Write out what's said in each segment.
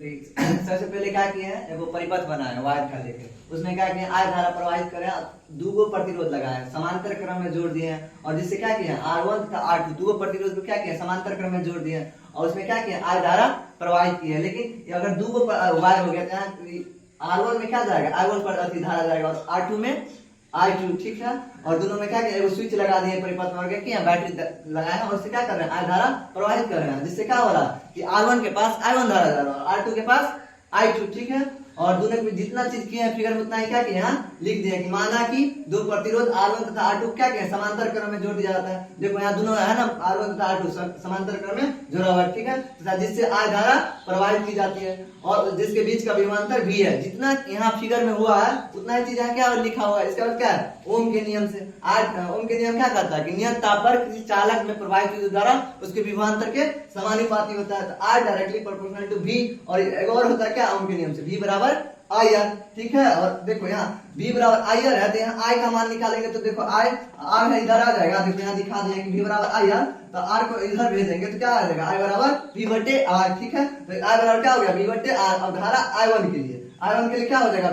सबसे पहले क्या किए हैं, एगो परिपथ बनाए वायर का लेके, उसमें क्या किए आय धारा प्रवाहित करें, दूगो प्रतिरोध लगाए, समांतर क्रम में जोड़ दिए हैं, और जिससे क्या किया R1 तथा R2 दूगो प्रतिरोध को क्या किया समांतर क्रम में जोड़ दिए हैं, और उसमें क्या किया आय धारा प्रवाहित की है। लेकिन अगर दूगो वायर हो गया तो R1 में क्या जाएगा, I1 पर अति धारा जाएगा, और R2 में I2, ठीक है। और दोनों में क्या किया एगो स्विच लगा दिए परिपथ में, क्या बैटरी लगाए हैं, और उससे क्या कर रहे हैं आय धारा प्रवाहित कर रहे हैं, जिससे क्या हो रहा है कि R1 के पास I1 धारा जा रहा है और R2 के पास I2, ठीक है। और दोनों में जितना चीज किए हैं फिगर में उतना ही क्या किया यहाँ लिख दिया कि माना कि दो प्रतिरोध R1 तथा R2 क्या किया समांतर क्रम में जोड़ दिया जाता है। देखो यहाँ दोनों है ना R1 तथा R2 समांतर क्रम में जोड़ा हुआ है, ठीक है, तथा जिससे आय धारा प्रवाहित की जाती है, और जिसके बीच का विभवांतर V है। जितना यहाँ फिगर में हुआ है उतना ही चीज यहाँ क्या लिखा हुआ है। इसका मतलब क्या है ओम के नियम से। ओम के नियम क्या कहता है कि नियत ताप पर किसी चालक में प्रवाहित विद्युत धारा उसके विभवांतर के समानुपाती होता है, तो R directly proportional to V। और एक और होता है क्या ओम के नियम से V बराबर IR, ठीक है। और देखो यहाँ V बराबर IR है, तो यहाँ I का मान निकालेंगे तो देखो I R है इधर आ जाएगा, देखो यहाँ दिखा दिया कि V बराबर IR, तो R को इधर भेजेंगे तो क्या आ जाएगा I बराबर V बटे R, ठीक है। तो I बराबर क्या हो गया V बटे R, और धारा I1 के लिए क्या हो जाएगा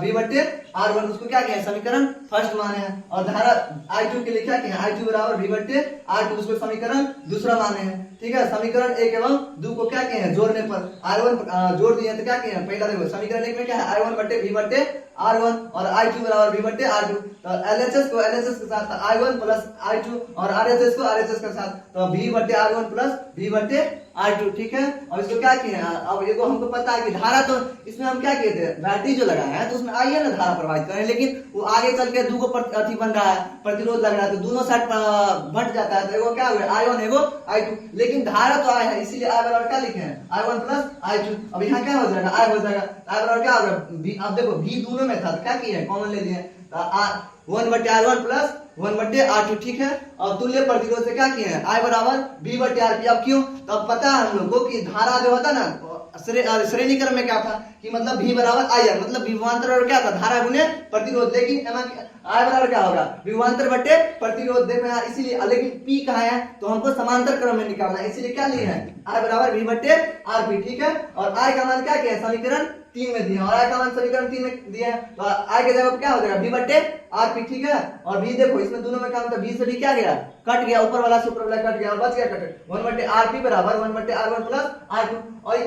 V बटे R1, उसको क्या किया समीकरण फर्स्ट माने हैं, और धारा I2 के लिए क्या किया I2 बराबर V बटे R2, उसको समीकरण दूसरा माने हैं, ठीक है। समीकरण 1 एवं 2 को क्या किए हैं जोड़ने पर R1 जोड़ दिए तो क्या किए हैं पहला देखो समीकरण 1 में क्या है I1 बटे V बटे R1 और I2 बराबर V बटे R2, तो LHS को LHS के साथ I1 प्लस I2 और RHS को RHS के साथ तो V बटे R1 प्लस V बटे R2, ठीक है। और इसको क्या किए हैं अब एगो हमको पता है कि धारा, तो इसमें हम क्या किए थे बैटरी जो लगाया है तो उसमें आई है ना धारा प्रवाहित करें, लेकिन वो आगे चल के दूगो अथी बन रहा है प्रतिरोध लग रहा है, तो दोनों साइड बंट जाता है, तो एगो क्या हुआ I1 एगो I2, लेकिन धारा तो I है इसीलिए I बराबर क्या लिखे हैं I1 प्लस I2। अब यहाँ क्या हो जाएगा I हो जाएगा, I बराबर क्या होगा V। अब देखो V दोनों में था तो क्या किए कॉमन ले लिए 1 बटे R1 प्लस 1 बटे R2, ठीक है। और तुल्य प्रतिरोध से क्या किए हैं I बराबर V बटे RP। अब क्यों, तो अब पता है हम लोग को कि धारा जो होता ना श्रेणी क्रम में क्या था कि मतलब V बराबर IR, मतलब विभवांतर और क्या था धारा गुने प्रतिरोध, लेकिन I बराबर क्या होगा विभवांतर बटे प्रतिरोध। देखो यहाँ इसीलिए, लेकिन P कहाँ है तो हमको समांतर क्रम में निकालना है, इसीलिए क्या लिए हैं I बराबर V बटे RP, ठीक है। और I का मान क्या किया समीकरण 3 में दिया, और I का मान समीकरण 3 में दिया है, तो I के जगह क्या हो जाएगा V बटे RP, ठीक है। और V देखो इसमें दोनों में क्या होता है V से भी क्या गया कट गया, ऊपर वाला से ऊपर वाला कट गया और बच गया कट 1 बटे RP बराबर 1 बटे R1 प्लस R2। और